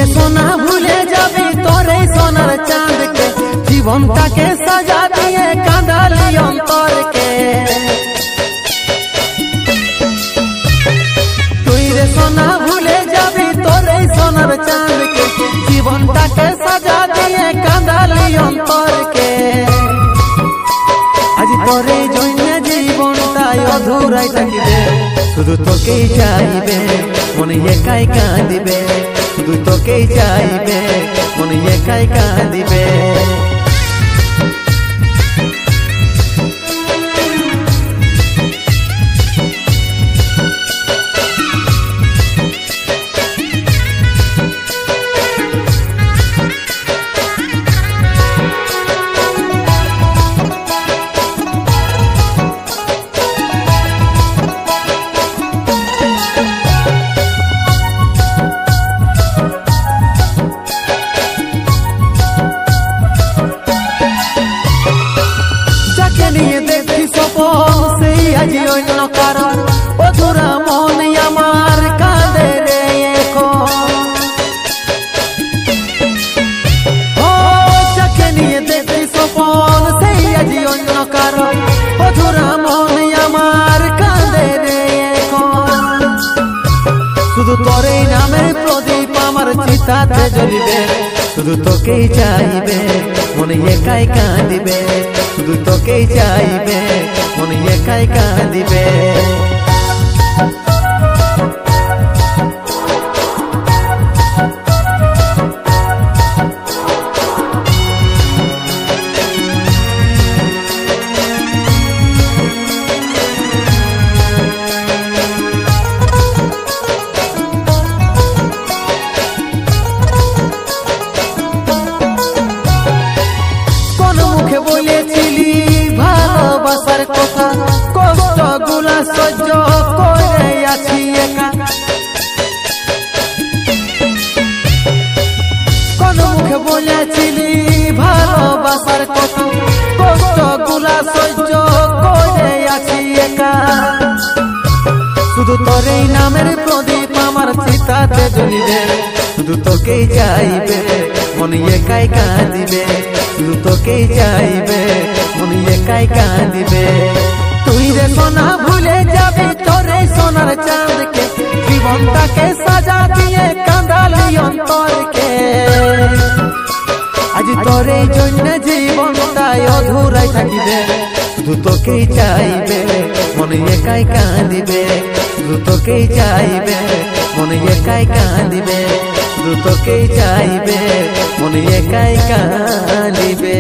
सोना भूले जाबी तोरे सोनार चांद के जीवनटा के सजा दिए कांदली अंतर के तुई रे सोना भूले जाबी तोरे सोनार चांद के जीवनटा के सजा दिए कांदली अंतर के आज तोरे जन्य जीवनटा अधूराई থাকিবে শুধু তোকেই চাইবে মনে একাই কাঁদিবে শুধু তোকেই চাইবে মনে একাই কাঁদিবে অধুরা মন আমার কাঁদে রে যাকে নিয়ে দেখি স্বপন সেই আজি অন্য কারণ অধুরা মন আমার কাঁদে রে শুধু তোরই নামের প্রদীপ আমার চিতাতে জ্বলিবে শুধু তোকেই চাইবে মনে একাই কাঁদিবে শুধু তোকেই চাইবে মনে একাই কাঁদিবে বলেছিলি ভালোবাসার কথা কষ্ট গুলা সহ্য করে আছি একা কোন মুখে বলেছিলি ভালোবাসার কথা কষ্ট গুলা সহ্য করে আছি একা শুধু তোরই নামের প্রদীপ আমার চিতাতে জ্বলিবে শুধু তোকেই চাইবে মনে একাই কাঁদিবে শুধু তোকেই চাইবে মনে একাই কাঁদিবে তুই রে সোনা ভুলে যাবি তোরে সোনার চাঁদকে জীবনটাকে সাজা দিয়ে কাঁদালি অন্তরকে আজ তোরে জন্য জীবনটা অধুরাই থাকিবে শুধু তোকেই চাইবে মনে একাই কাঁদিবে শুধু তোকেই চাইবে মনে একাই কাঁদিবে শুধু তোকেই চাইবে মনে একাই কাঁদিবে।